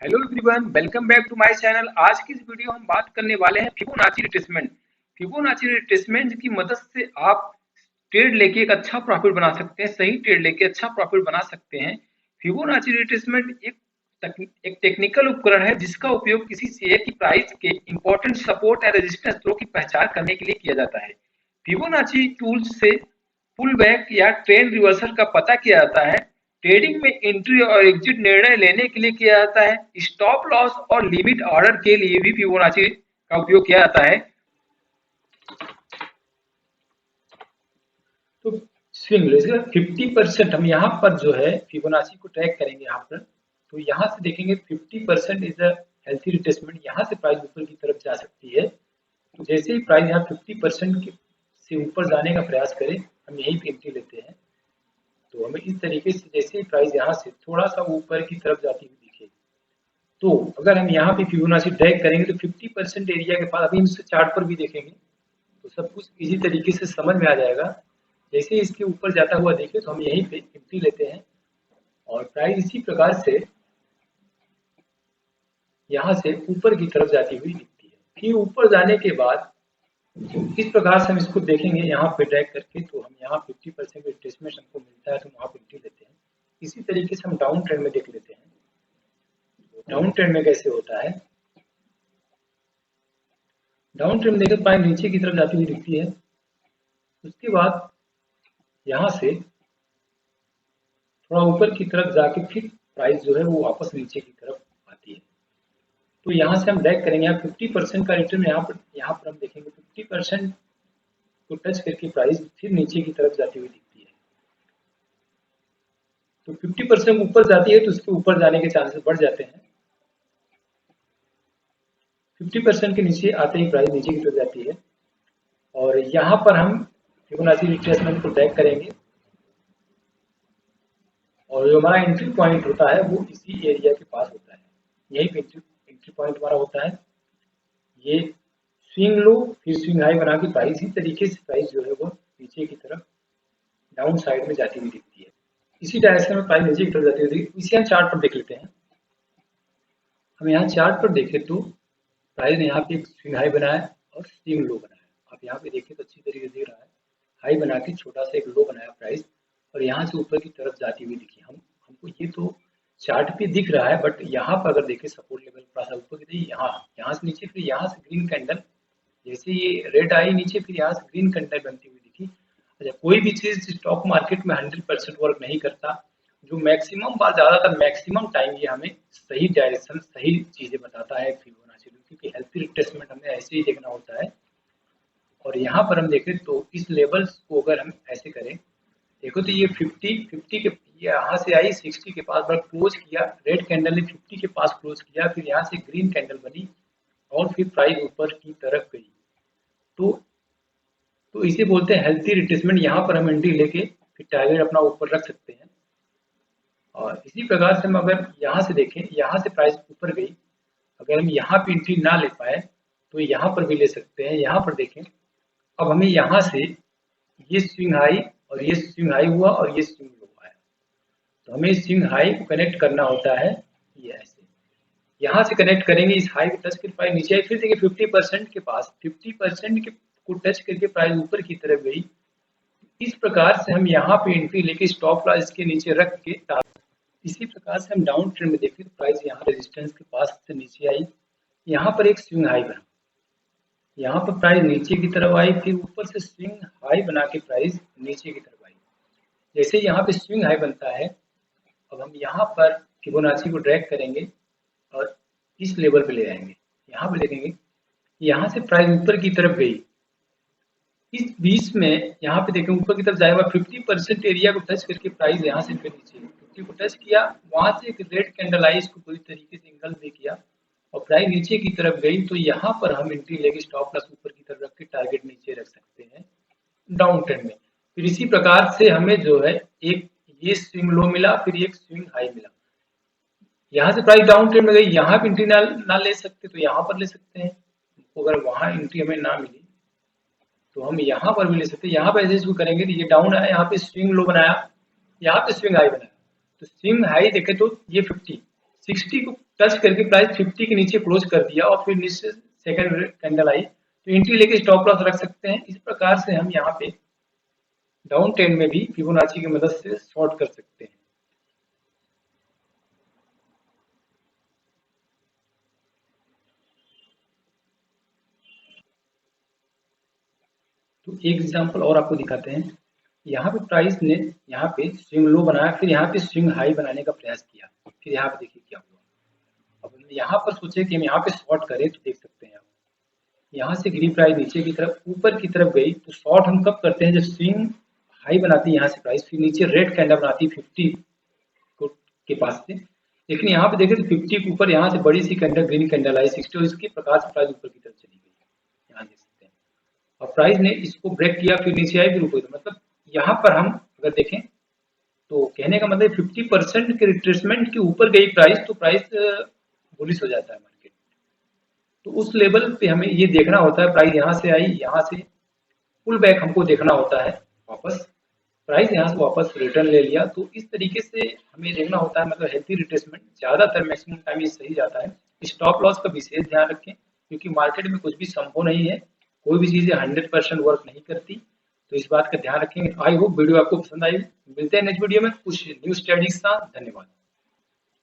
Hello everyone, welcome back to my channel. आज की इस वीडियो हम बात करने वाले हैं फिबोनाची रिट्रेसमेंट। फिबोनाची रिट्रेसमेंट की मदद से आप ट्रेड लेके एक अच्छा प्रॉफिट बना सकते हैं, सही ट्रेड लेके अच्छा प्रॉफिट बना सकते हैं। फिबोनाची रिट्रेसमेंट एक टेक्निकल उपकरण है जिसका उपयोग किसी शेयर की प्राइस के इंपॉर्टेंट सपोर्ट या रेजिस्टेंस थ्रो की पहचान करने के लिए किया जाता है। फिबोनाची टूल्स से पुल बैक या ट्रेंड रिवर्सल का पता किया जाता है। ट्रेडिंग में एंट्री और एग्जिट निर्णय लेने के लिए किया जाता है। स्टॉप लॉस और लिमिट ऑर्डर के लिए भी फिबोनाची का उपयोग किया जाता है। तो स्विंग 50% हम यहाँ पर जो है फिबोनाची को ट्रैक करेंगे। यहाँ पर तो यहाँ से देखेंगे 50% इज अ हेल्थी रिट्रेसमेंट। यहाँ से प्राइस ऊपर की तरफ जा सकती है। तो जैसे ही प्राइस यहाँ 50% से ऊपर जाने का प्रयास करें, हम यही पे एंट्री लेते हैं। तो हमें इस तरीके से जैसे ही प्राइस यहाँ से थोड़ा सा ऊपर की तरफ जाती हुई दिखे, तो अगर हम यहाँ पे फिबोनाची ड्रैग करेंगे तो 50% एरिया के बाद अभी हम इसे चार्ट पर भी देखेंगे तो सब कुछ इसी तरीके से समझ में आ जाएगा। जैसे ही इसके ऊपर जाता हुआ देखे तो हम यहीं पे एंट्री लेते हैं और प्राइस इसी प्रकार से यहाँ से ऊपर की तरफ जाती हुई दिखती है। फिर ऊपर जाने के बाद इस प्रकार से हम इसको देखेंगे यहाँ पे ड्रैग करके, तो हम यहाँ 50% रिट्रेसमेंट हमको मिलता है तो वहाँ पे एंट्री लेते हैं। इसी तरीके से हम डाउन ट्रेंड में देख लेते हैं। डाउन ट्रेंड में कैसे होता है, डाउन ट्रेंड देखे प्राइस नीचे की तरफ जाती हुई दिखती है। उसके बाद यहाँ से थोड़ा ऊपर की तरफ जाके फिर प्राइस जो है वो वापस नीचे की तरफ आती है। तो यहाँ से हम ड्रैग करेंगे। यहाँ 50% का रिटर्न यहाँ पर हम देखेंगे 50% को टच करके प्राइस फिर नीचे की तरफ जाती हुई दिखती है। तो 50% ऊपर जाती है तो उसके ऊपर जाने के चांसेस बढ़ जाते हैं। 50% के नीचे आते ही प्राइस नीचे की तरफ जाती है और यहाँ पर हम फिबोनाची रिट्रेसमेंट को ड्रैग करेंगे और जो हमारा एंट्री पॉइंट होता है वो इसी एरिया के पास होता है। यही पे एंट्री पॉइंट हमारा होता है। ये स्विंग लो फिर स्विंग हाई बना के प्राइस इसी तरीके से प्राइस जो है वो नीचे की तरफ डाउन साइड में जाती हुई दिखती है। इसी डायरेक्शन में प्राइस नीचे की तरफ जाती हुई इसी हम चार्ट पर देख लेते हैं। हम यहाँ चार्ट पर देखें तो प्राइस ने यहाँ पे एक स्विंग हाई बनाया और स्विंग लो बनाया। आप यहाँ पे देखें तो अच्छी तरीके से दिख रहा है। हाई बना के छोटा सा एक लो बनाया प्राइस और यहाँ से ऊपर की तरफ जाती हुई दिखी। हमको ये तो चार्ट पे दिख रहा है, बट यहाँ पर अगर देखें सपोर्ट लेवल थोड़ा सा ऊपर की यहाँ से नीचे, फिर यहाँ से ग्रीन कैंडल, जैसे ये रेड आई नीचे फिर यहाँ से ग्रीन कैंडल बनती हुई दिखी। अच्छा, कोई भी चीज स्टॉक मार्केट में 100% वर्क नहीं करता। जो मैक्सिमम बार ज्यादातर मैक्सिमम टाइम ये हमें सही डायरेक्शन सही चीजें बताता है फिबोनाची, क्योंकि हेल्थी रिट्रेसमेंट हमें ऐसे ही देखना होता है। और यहाँ पर हम देखें तो इस लेवल्स को अगर हम ऐसे करें, देखो तो ये 50 के यहाँ से आई 60 के पास क्लोज किया, रेड कैंडल ने 50 के पास क्लोज किया, फिर यहाँ से ग्रीन कैंडल बनी और फिर प्राइस ऊपर की तरफ गई। तो इसे बोलते हैं हेल्थी रिट्रेसमेंट। यहाँ पर हम एंट्री लेके फिर टारगेट अपना ऊपर रख सकते हैं। और इसी प्रकार से हम अगर यहाँ से देखें, यहाँ से प्राइस ऊपर गई, अगर हम यहाँ पे एंट्री ना ले पाए तो यहाँ पर भी ले सकते हैं। यहाँ पर देखें, अब हमें यहाँ से ये स्विंग हाई और ये स्विंग हाई हुआ और ये स्विंग लो आया, तो हमें इस स्विंग हाई को कनेक्ट करना होता है। ये ऐसे यहाँ से कनेक्ट करेंगे, इस हाई को टच कर प्राइस नीचे आई, फिर देखिए 50% के पास 50% के को टच करके प्राइस ऊपर की तरफ गई। इस प्रकार से हम यहाँ पे एंट्री लेके स्टॉप लॉस इसके नीचे रख के, इसी प्रकार से हम डाउन ट्रेंड में देखें तो प्राइस यहाँ रेजिस्टेंस के पास से नीचे आई, यहाँ पर एक स्विंग हाई बना, यहाँ पर प्राइस नीचे की तरफ आई, फिर ऊपर से स्विंग हाई बना के प्राइस नीचे की तरफ आई। जैसे यहाँ पे स्विंग हाई बनता है, अब हम यहाँ पर फिबोनाची को ड्रैग करेंगे और इस लेवल पे ले आएंगे। यहाँ पे देखेंगे, यहाँ से प्राइस ऊपर की तरफ गई, इस बीच में यहाँ पे देखें ऊपर की तरफ जाएगा 50% एरिया को टच करके प्राइस यहाँ से फिर नीचे 50 को टच किया, वहां से एक रेड कैंडल आई, इसको पूरी तरीके से इंगल दे किया और प्राइस नीचे की तरफ गई। तो यहाँ पर हम एंट्री लेके स्टॉप लॉस ऊपर की तरफ रख के टारगेट नीचे रख सकते हैं डाउन ट्रेंड में। फिर इसी प्रकार से हमें जो है एक ये स्विंग लो मिला, फिर एक स्विंग हाई मिला। यहाँ से प्राइस डाउन ट्रेंड में गई, यहाँ पे एंट्री ना ले सकते तो यहाँ पर ले सकते हैं। अगर वहां एंट्री हमें ना मिली तो हम यहाँ पर भी ले सकते हैं। यहाँ पे ऐसे इसको करेंगे तो ये डाउन आया, यहाँ पे स्विंग लो बनाया, यहाँ पे स्विंग हाई बनाया। तो स्विंग हाई देखे तो ये 50, 60 को टच करके प्राइस 50 के नीचे क्लोज कर दिया और फिर नीचे सेकंड कैंडल आई तो एंट्री लेके स्टॉप लॉस रख सकते हैं। इस प्रकार से हम यहाँ पे डाउन ट्रेंड में भी फिबोनाची की मदद से शॉर्ट कर सकते हैं। तो एक एग्जांपल और आपको दिखाते हैं। यहाँ पे प्राइस ने यहाँ पे स्विंग लो बनाया, फिर यहाँ पे स्विंग हाई बनाने का प्रयास किया, फिर यहाँ पे देखिए क्या हुआ। अब हम यहाँ पर सोचे कि हम यहाँ पे शॉर्ट करें तो देख सकते हैं आप यहाँ से गिरी प्राइस नीचे की तरफ ऊपर की तरफ गई तो शॉर्ट हम कब करते हैं, जब स्विंग हाई बनाती है यहाँ से प्राइस, फिर नीचे रेड कैंडल बनाती है 50 के पास से। लेकिन यहाँ पे देखें तो 50 के ऊपर यहाँ से बड़ी सी कैंडल ग्रीन कैंडल आई 60 और इसके प्रकार से प्राइस ऊपर की तरफ चली गई, यहाँ देख सकते हैं। और प्राइस ने इसको ब्रेक किया, फिर नीचे आई, फिर ऊपर। मतलब यहाँ पर हम अगर देखें तो कहने का मतलब 50% के रिट्रेसमेंट के ऊपर गई प्राइस तो प्राइस बुलिश हो जाता है मार्केट। तो उस लेवल पे हमें ये देखना होता है, प्राइस यहाँ से आई, यहाँ से पुल बैक हमको देखना होता है वापस, प्राइस यहाँ से वापस रिटर्न ले लिया। तो इस तरीके से हमें देखना होता है, मतलब हेल्थी रिट्रेसमेंट ज्यादातर मैक्सिमम टाइम ये सही जाता है। स्टॉप लॉस का विशेष ध्यान रखें क्योंकि मार्केट में कुछ भी संभव नहीं है, कोई भी चीजें 100% वर्क नहीं करती, तो इस बात का ध्यान रखेंगे। आई होप वीडियो आपको पसंद आई। मिलते हैं नेक्स्ट वीडियो में कुछ न्यू स्टडीज के साथ। धन्यवाद।